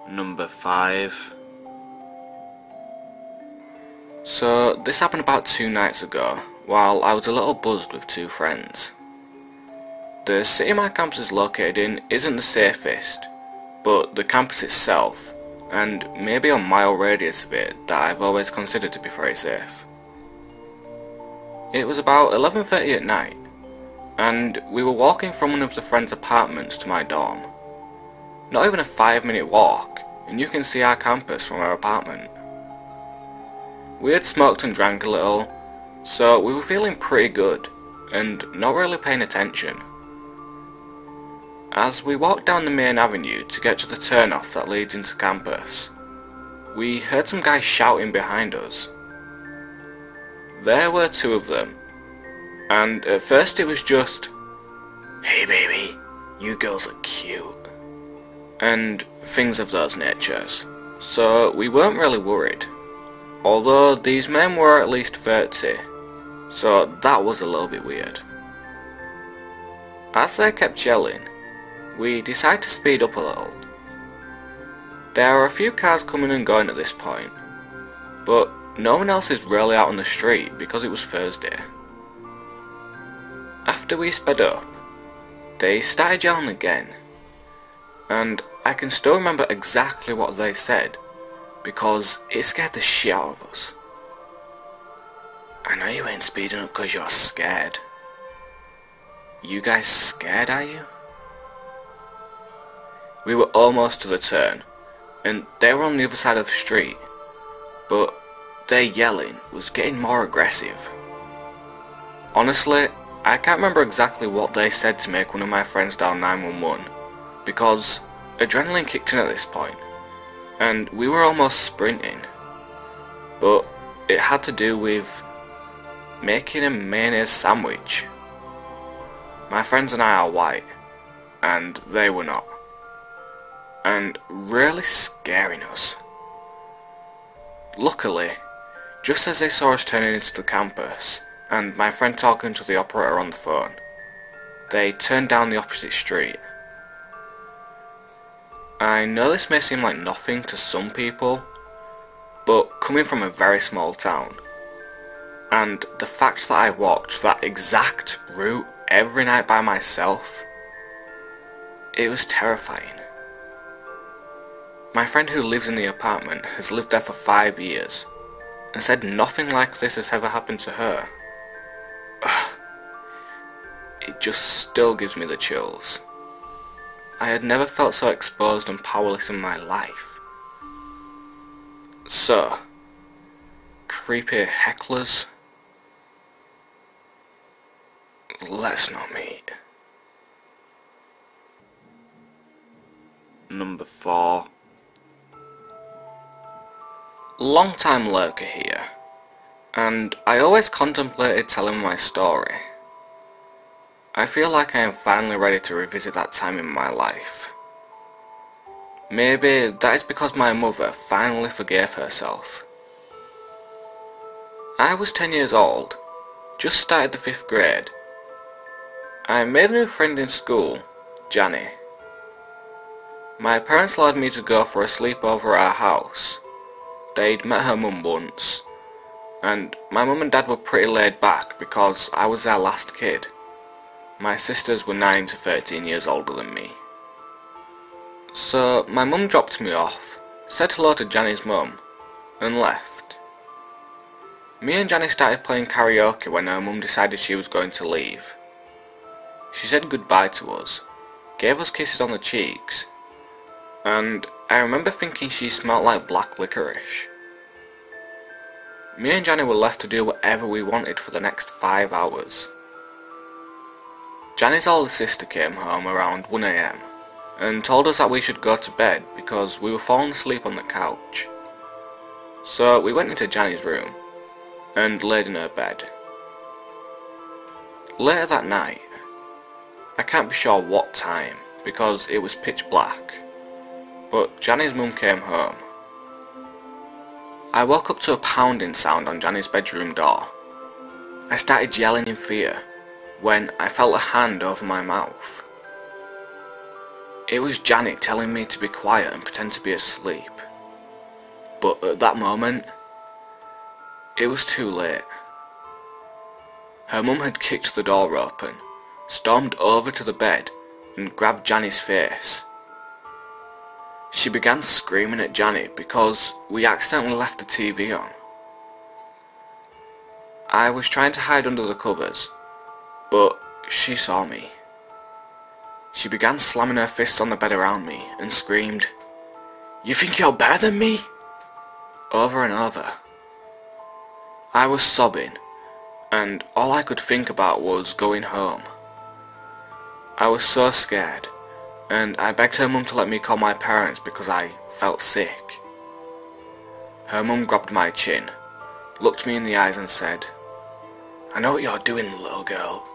Number 5. So this happened about 2 nights ago, while I was a little buzzed with 2 friends. The city my campus is located in isn't the safest, but the campus itself, and maybe a mile radius of it, that I've always considered to be very safe. It was about 11:30 at night, and we were walking from one of the friends' apartments to my dorm. Not even a 5-minute walk, and you can see our campus from our apartment. We had smoked and drank a little, so we were feeling pretty good, and not really paying attention. As we walked down the main avenue to get to the turnoff that leads into campus, we heard some guys shouting behind us. There were 2 of them, and at first it was just, "Hey baby, you girls are cute," and things of those natures, so we weren't really worried, although these men were at least 30, so that was a little bit weird. As they kept yelling, we decided to speed up a little. There are a few cars coming and going at this point, but no one else is really out on the street because it was Thursday. After we sped up, they started yelling again, and I can still remember exactly what they said because it scared the shit out of us. "I know you ain't speeding up because you're scared. You guys scared, are you?" We were almost to the turn, and they were on the other side of the street, but their yelling was getting more aggressive. Honestly, I can't remember exactly what they said to make one of my friends dial 911, because adrenaline kicked in at this point, and we were almost sprinting, but it had to do with making a mayonnaise sandwich. My friends and I are white, and they were not, and really scaring us. Luckily, just as they saw us turning into the campus, and my friend talking to the operator on the phone, they turned down the opposite street. I know this may seem like nothing to some people, but coming from a very small town, and the fact that I walked that exact route every night by myself, it was terrifying. My friend who lives in the apartment has lived there for 5 years, and said nothing like this has ever happened to her. Ugh. It just still gives me the chills. I had never felt so exposed and powerless in my life. So, creepy hecklers, let's not meet. Number 4. Long time lurker here, and I always contemplated telling my story. I feel like I am finally ready to revisit that time in my life. Maybe that is because my mother finally forgave herself. I was 10 years old, just started the 5th grade. I made a new friend in school, Janny. My parents allowed me to go for a sleepover at our house. They'd met her mum once, and my mum and dad were pretty laid back because I was their last kid. My sisters were 9 to 13 years older than me. So my mum dropped me off, said hello to Janny's mum, and left. Me and Janny started playing karaoke when her mum decided she was going to leave. She said goodbye to us, gave us kisses on the cheeks, and I remember thinking she smelled like black licorice. Me and Janny were left to do whatever we wanted for the next 5 hours. Janny's older sister came home around 1 AM and told us that we should go to bed because we were falling asleep on the couch. So we went into Janny's room and laid in her bed. Later that night, I can't be sure what time because it was pitch black, but Janny's mum came home. I woke up to a pounding sound on Janny's bedroom door. I started yelling in fear when I felt a hand over my mouth. It was Janet telling me to be quiet and pretend to be asleep. But at that moment, it was too late. Her mum had kicked the door open, stormed over to the bed and grabbed Janny's face. She began screaming at Janny because we accidentally left the TV on. I was trying to hide under the covers, but she saw me. She began slamming her fists on the bed around me and screamed, "You think you're better than me?" over and over. I was sobbing, and all I could think about was going home. I was so scared, and I begged her mum to let me call my parents because I felt sick. Her mum grabbed my chin, looked me in the eyes and said, "I know what you're doing, little girl,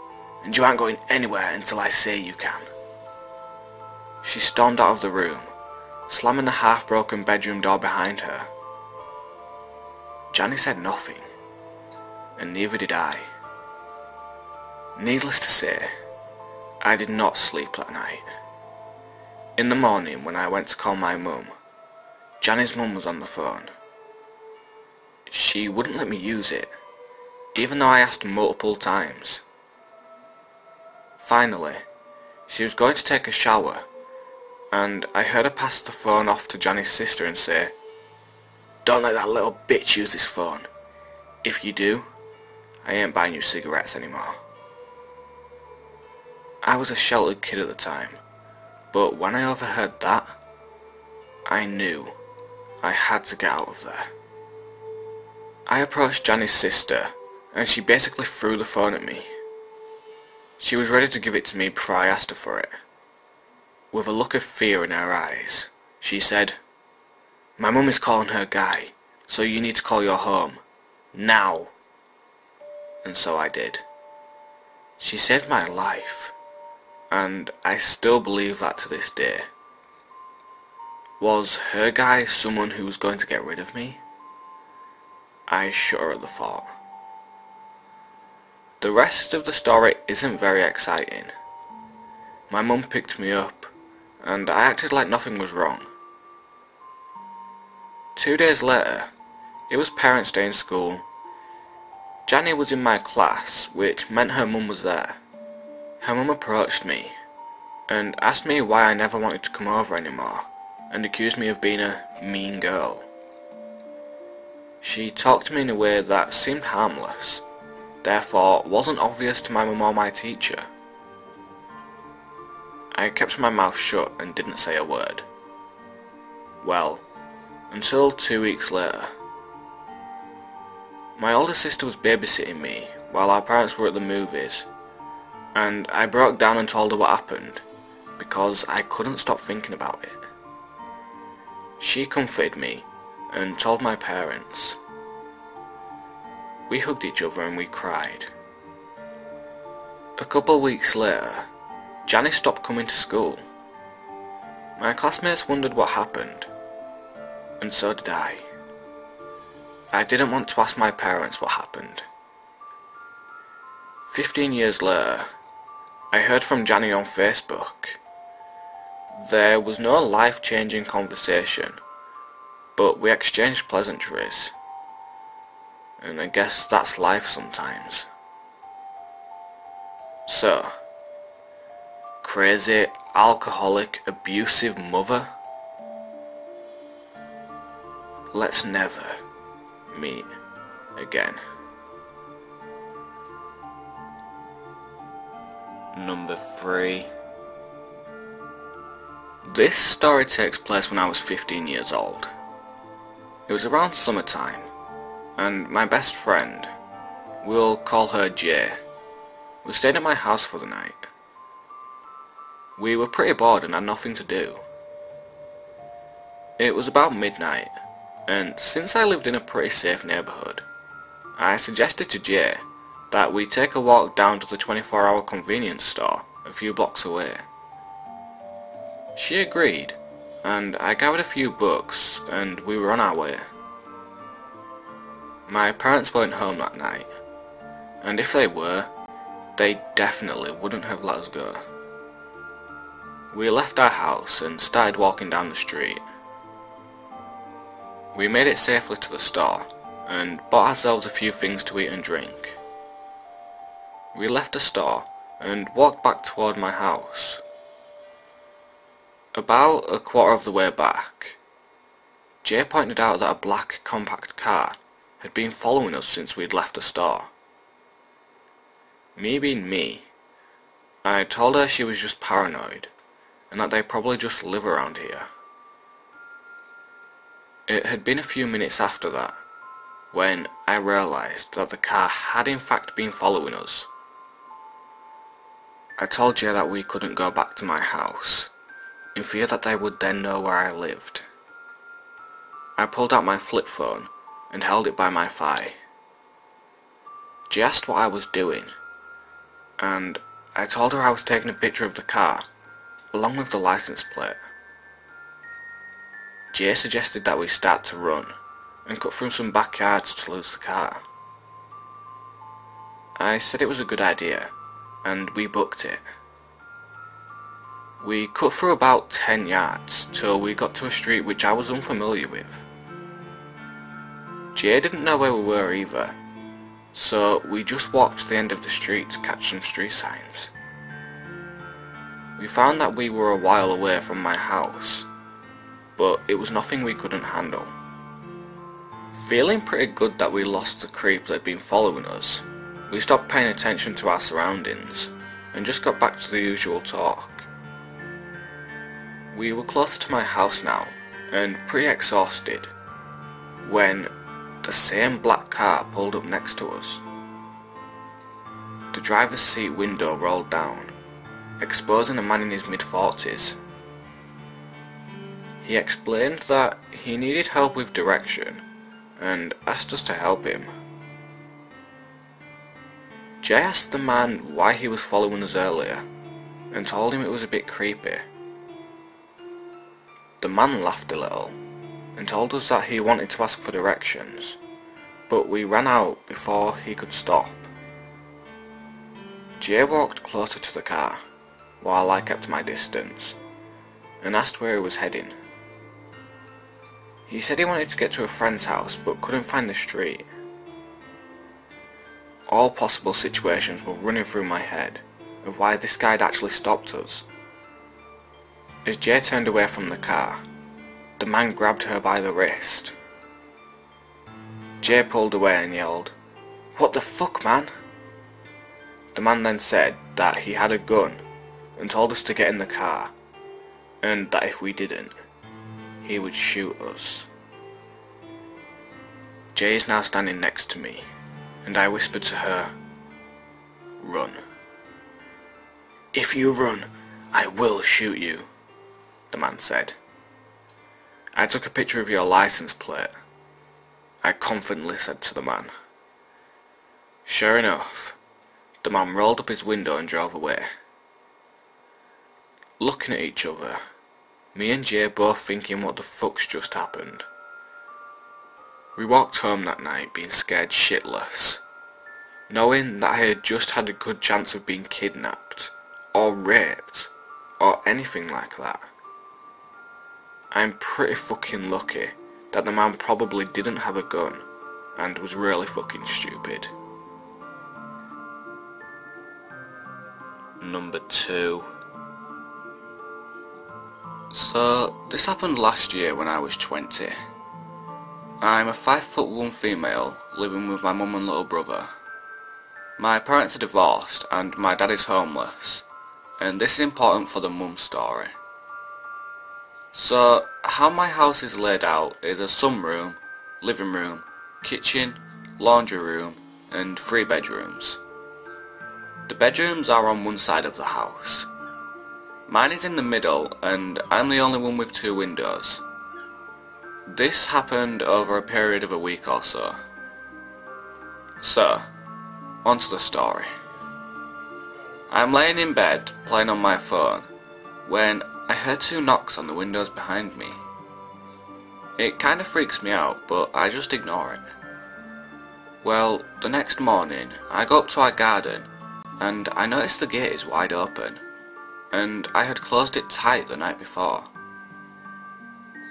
and you aren't going anywhere until I say you can." She stormed out of the room, slamming the half-broken bedroom door behind her. Janny said nothing, and neither did I. Needless to say, I did not sleep that night. In the morning, when I went to call my mum, Janny's mum was on the phone. She wouldn't let me use it, even though I asked multiple times. Finally, she was going to take a shower, and I heard her pass the phone off to Janny's sister and say, "Don't let that little bitch use this phone. If you do, I ain't buying you cigarettes anymore." I was a sheltered kid at the time, but when I overheard that, I knew I had to get out of there. I approached Janny's sister, and she basically threw the phone at me. She was ready to give it to me before I asked her for it. With a look of fear in her eyes, she said, "My mum is calling her guy, so you need to call your home. Now." And so I did. She saved my life, and I still believe that to this day. Was her guy someone who was going to get rid of me? I shudder at the thought. The rest of the story isn't very exciting. My mum picked me up, and I acted like nothing was wrong. 2 days later, it was Parents' Day in school. Janny was in my class, which meant her mum was there. Her mum approached me, and asked me why I never wanted to come over anymore, and accused me of being a mean girl. She talked to me in a way that seemed harmless, therefore wasn't obvious to my mum or my teacher. I kept my mouth shut and didn't say a word. Well, until 2 weeks later. My older sister was babysitting me while our parents were at the movies, and I broke down and told her what happened, because I couldn't stop thinking about it. She comforted me and told my parents. We hugged each other and we cried. A couple weeks later, Janny stopped coming to school. My classmates wondered what happened, and so did I. I didn't want to ask my parents what happened. 15 years later, I heard from Janny on Facebook. There was no life-changing conversation, but we exchanged pleasantries. And I guess that's life sometimes. So, crazy, alcoholic, abusive mother? Let's never meet again. Number 3. This story takes place when I was 15 years old. It was around summertime, and my best friend, we'll call her Jay, was staying at my house for the night. We were pretty bored and had nothing to do. It was about midnight, and since I lived in a pretty safe neighbourhood, I suggested to Jay that we take a walk down to the 24-hour convenience store a few blocks away. She agreed, and I gathered a few books, and we were on our way. My parents weren't home that night, and if they were, they definitely wouldn't have let us go. We left our house and started walking down the street. We made it safely to the store and bought ourselves a few things to eat and drink. We left the store and walked back toward my house. About a quarter of the way back, Jay pointed out that a black compact car had been following us since we'd left the store. Me being me, I told her she was just paranoid and that they probably just live around here. It had been a few minutes after that when I realised that the car had in fact been following us. I told Jay that we couldn't go back to my house, in fear that they would then know where I lived. I pulled out my flip phone and held it by my thigh. Jay asked what I was doing, and I told her I was taking a picture of the car, along with the license plate. Jay suggested that we start to run, and cut through some backyards to lose the car. I said it was a good idea, and we booked it. We cut through about 10 yards till we got to a street which I was unfamiliar with. Jay didn't know where we were either, so we just walked to the end of the street to catch some street signs. We found that we were a while away from my house, but it was nothing we couldn't handle. Feeling pretty good that we lost the creep that had been following us, we stopped paying attention to our surroundings and just got back to the usual talk. We were closer to my house now and pretty exhausted when the same black car pulled up next to us. The driver's seat window rolled down, exposing a man in his mid-40s. He explained that he needed help with direction and asked us to help him. Jay asked the man why he was following us earlier and told him it was a bit creepy. The man laughed a little and told us that he wanted to ask for directions, but we ran out before he could stop. Jay walked closer to the car while I kept my distance and asked where he was heading. He said he wanted to get to a friend's house but couldn't find the street. All possible situations were running through my head of why this guy had actually stopped us. As Jay turned away from the car, the man grabbed her by the wrist. Jay pulled away and yelled, "What the fuck, man?" The man then said that he had a gun and told us to get in the car, and that if we didn't, he would shoot us. Jay is now standing next to me, and I whispered to her, "Run. If you run, I will shoot you," the man said. "I took a picture of your license plate," I confidently said to the man. Sure enough, the man rolled up his window and drove away. Looking at each other, me and Jay both thinking what the fuck's just happened. We walked home that night being scared shitless, knowing that I had just had a good chance of being kidnapped, or raped, or anything like that. I'm pretty fucking lucky that the man probably didn't have a gun and was really fucking stupid. Number 2. So, this happened last year when I was 20. I'm a 5'1" female living with my mum and little brother. My parents are divorced and my dad is homeless, and this is important for the mum story. So, how my house is laid out is a sunroom, living room, kitchen, laundry room, and 3 bedrooms. The bedrooms are on one side of the house. Mine is in the middle, and I'm the only one with 2 windows. This happened over a period of a week or so. So, onto the story. I'm laying in bed, playing on my phone, when I heard 2 knocks on the windows behind me. It kinda freaks me out, but I just ignore it. Well, the next morning, I go up to our garden, and I notice the gate is wide open. and I had closed it tight the night before.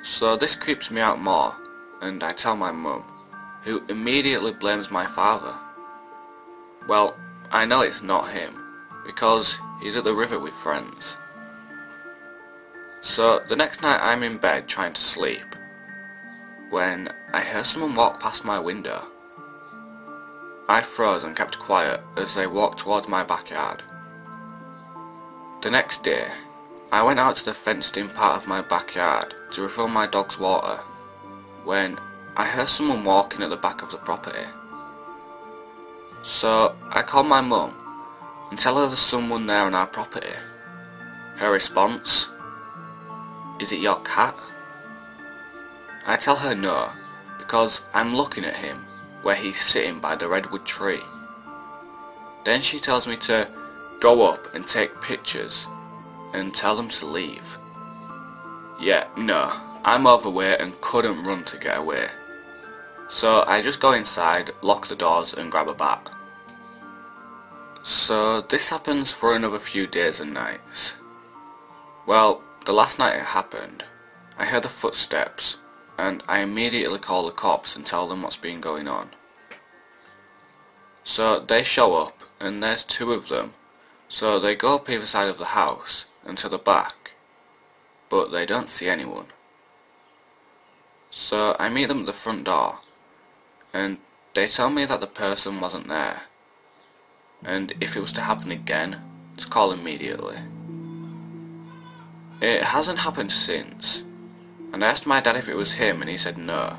So this creeps me out more, and I tell my mum, who immediately blames my father. Well, I know it's not him, because he's at the river with friends. So the next night I'm in bed trying to sleep, when I hear someone walk past my window. I froze and kept quiet as they walked towards my backyard. The next day, I went out to the fenced-in part of my backyard to refill my dog's water, when I heard someone walking at the back of the property. So I called my mum and tell her there's someone there on our property. Her response, "Is it your cat?" I tell her no, because I'm looking at him where he's sitting by the redwood tree. Then she tells me to go up and take pictures and tell them to leave. Yeah, no, I'm overweight and couldn't run to get away. So I just go inside, lock the doors and grab a bat. So this happens for another few days and nights. Well, the last night it happened, I heard the footsteps and I immediately call the cops and tell them what's been going on. So they show up and there's two of them, so they go up either side of the house and to the back, but they don't see anyone. So I meet them at the front door and they tell me that the person wasn't there, and if it was to happen again, to call immediately. It hasn't happened since, and I asked my dad if it was him and he said no,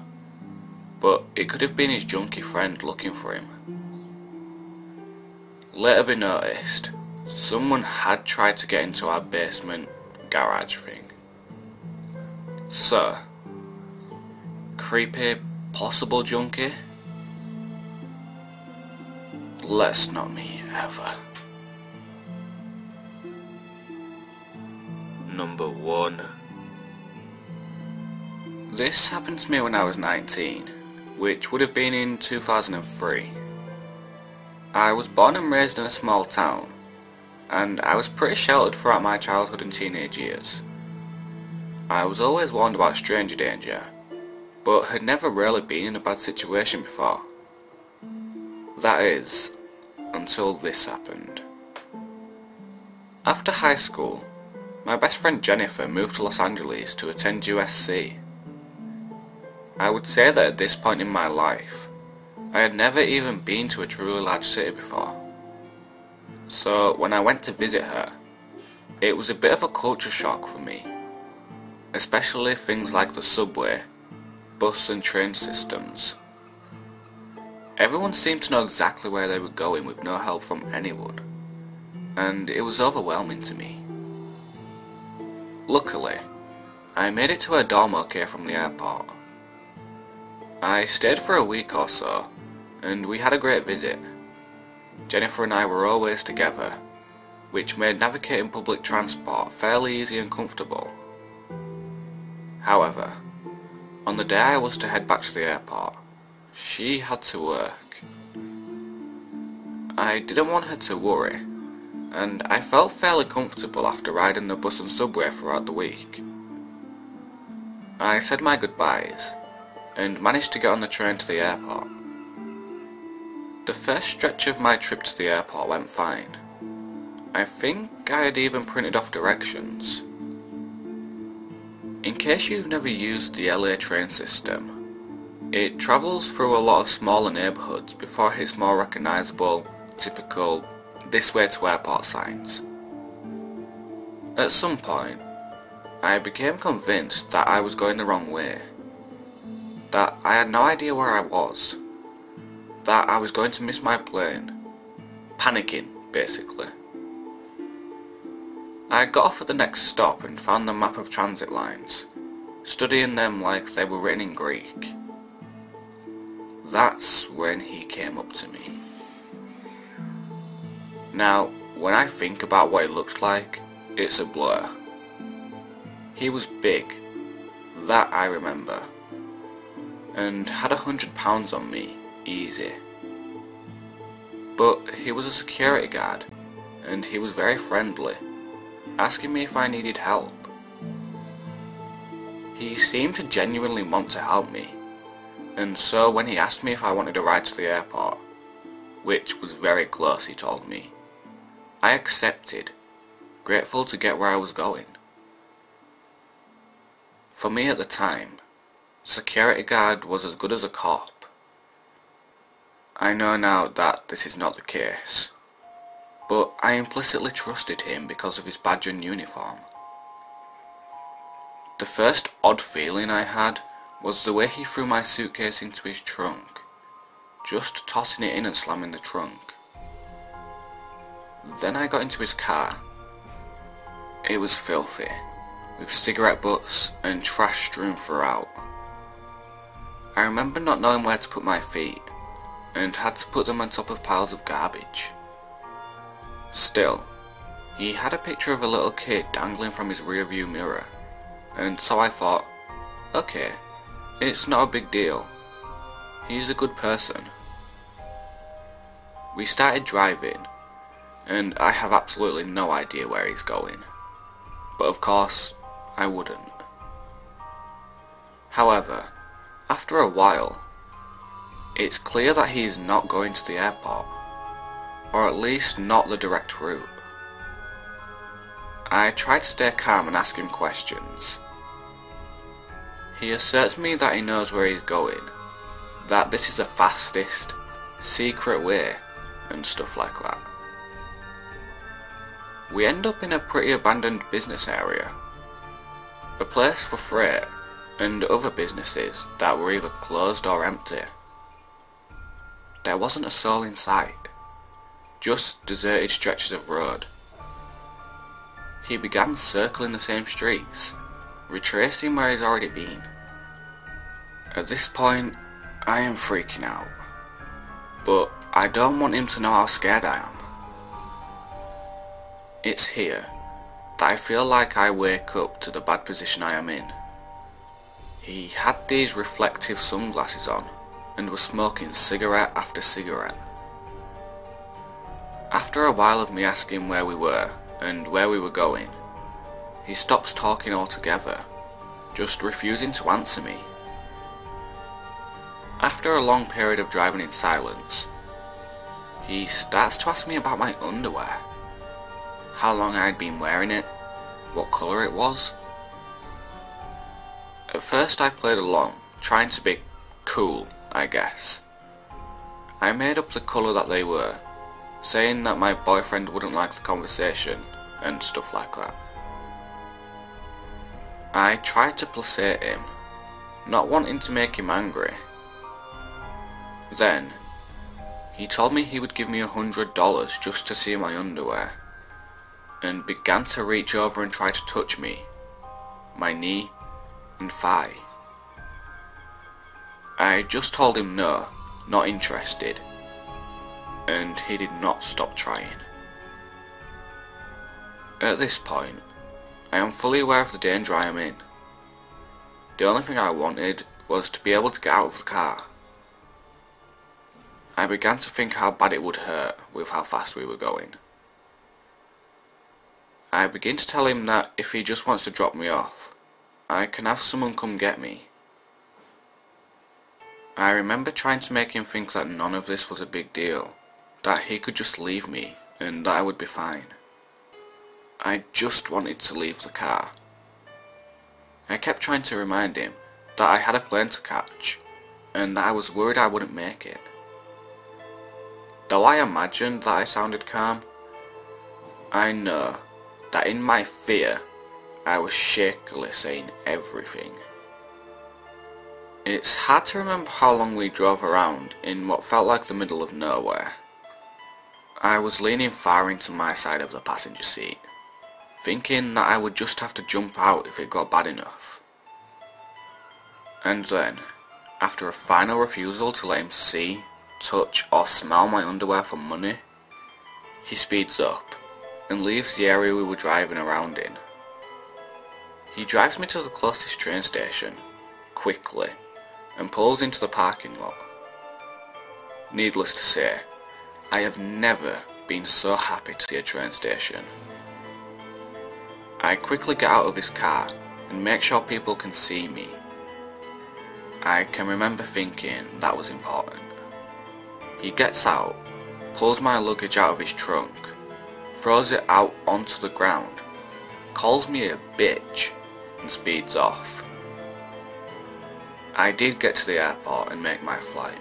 but it could have been his junkie friend looking for him. Later be noticed, someone had tried to get into our basement garage thing. So, creepy possible junkie? Let's not meet ever. Number 1. This happened to me when I was 19, which would have been in 2003. I was born and raised in a small town, and I was pretty sheltered throughout my childhood and teenage years. I was always warned about stranger danger, but had never really been in a bad situation before. That is, until this happened. After high school, my best friend Jennifer moved to Los Angeles to attend USC. I would say that at this point in my life, I had never even been to a truly large city before. So when I went to visit her, it was a bit of a culture shock for me, especially things like the subway, bus and train systems. Everyone seemed to know exactly where they were going with no help from anyone, and it was overwhelming to me. Luckily, I made it to her dorm okay from the airport. I stayed for a week or so, and we had a great visit. Jennifer and I were always together, which made navigating public transport fairly easy and comfortable. However, on the day I was to head back to the airport, she had to work. I didn't want her to worry, and I felt fairly comfortable after riding the bus and subway throughout the week. I said my goodbyes, and managed to get on the train to the airport. The first stretch of my trip to the airport went fine. I think I had even printed off directions. In case you've never used the LA train system, it travels through a lot of smaller neighbourhoods before it hits more recognisable, typical "this way to airport" signs. At some point, I became convinced that I was going the wrong way, that I had no idea where I was, that I was going to miss my plane. Panicking, basically. I got off at the next stop and found the map of transit lines, studying them like they were written in Greek. That's when he came up to me. Now, when I think about what it looked like, it's a blur. He was big, that I remember, and had £100 on me, easy. But he was a security guard, and he was very friendly, asking me if I needed help. He seemed to genuinely want to help me, and so when he asked me if I wanted a ride to the airport, which was very close he told me, I accepted, grateful to get where I was going. For me at the time, security guard was as good as a cop. I know now that this is not the case, but I implicitly trusted him because of his badge and uniform. The first odd feeling I had was the way he threw my suitcase into his trunk, just tossing it in and slamming the trunk. Then I got into his car. It was filthy, with cigarette butts and trash strewn throughout. I remember not knowing where to put my feet, and had to put them on top of piles of garbage. Still, he had a picture of a little kid dangling from his rearview mirror, and so I thought, okay, it's not a big deal. He's a good person. We started driving, and I have absolutely no idea where he's going. But of course, I wouldn't. However, after a while, it's clear that he is not going to the airport, or at least not the direct route. I try to stay calm and ask him questions. He asserts me that he knows where he's going, that this is the fastest, secret way, and stuff like that. We end up in a pretty abandoned business area, a place for freight and other businesses that were either closed or empty. There wasn't a soul in sight, just deserted stretches of road. He began circling the same streets, retracing where he's already been. At this point, I am freaking out, but I don't want him to know how scared I am. It's here that I feel like I wake up to the bad position I am in. He had these reflective sunglasses on and was smoking cigarette after cigarette. After a while of me asking where we were and where we were going, he stops talking altogether, just refusing to answer me. After a long period of driving in silence, he starts to ask me about my underwear, how long I'd been wearing it, what colour it was. At first I played along, trying to be cool, I guess. I made up the colour that they were, saying that my boyfriend wouldn't like the conversation and stuff like that. I tried to placate him, not wanting to make him angry. Then, he told me he would give me $100 just to see my underwear, and began to reach over and try to touch me, my knee and thigh. I just told him no, not interested, and he did not stop trying. At this point, I am fully aware of the danger I am in. The only thing I wanted was to be able to get out of the car. I began to think how bad it would hurt with how fast we were going. I begin to tell him that if he just wants to drop me off, I can have someone come get me. I remember trying to make him think that none of this was a big deal, that he could just leave me and that I would be fine. I just wanted to leave the car. I kept trying to remind him that I had a plane to catch and that I was worried I wouldn't make it. Though I imagined that I sounded calm, I know that in my fear I was shakily saying everything. It's hard to remember how long we drove around in what felt like the middle of nowhere. I was leaning far into my side of the passenger seat, thinking that I would just have to jump out if it got bad enough. And then, after a final refusal to let him see, touch or smell my underwear for money, he speeds up and leaves the area we were driving around in. He drives me to the closest train station, quickly, and pulls into the parking lot. Needless to say, I have never been so happy to see a train station. I quickly get out of his car and make sure people can see me. I can remember thinking that was important. He gets out, pulls my luggage out of his trunk, throws it out onto the ground, calls me a bitch, and speeds off. I did get to the airport and make my flight.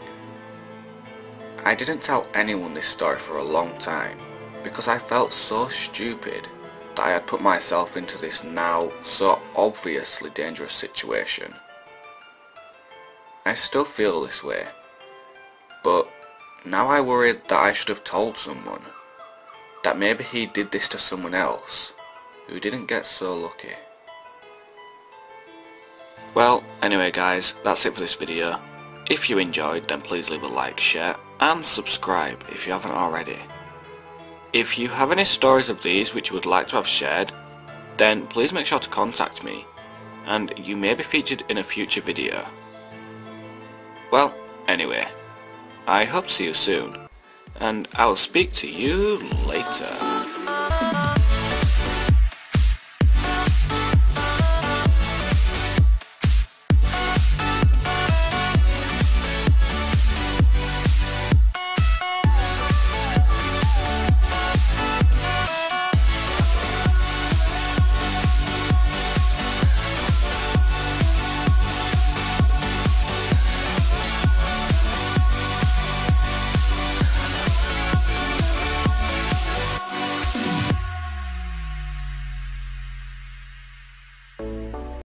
I didn't tell anyone this story for a long time because I felt so stupid that I had put myself into this now so obviously dangerous situation. I still feel this way, but now I worried that I should have told someone, that maybe he did this to someone else who didn't get so lucky. Well, anyway guys, that's it for this video. If you enjoyed, then please leave a like, share and subscribe if you haven't already. If you have any stories of these which you would like to have shared, then please make sure to contact me and you may be featured in a future video. Well, anyway, I hope to see you soon, and I'll speak to you later.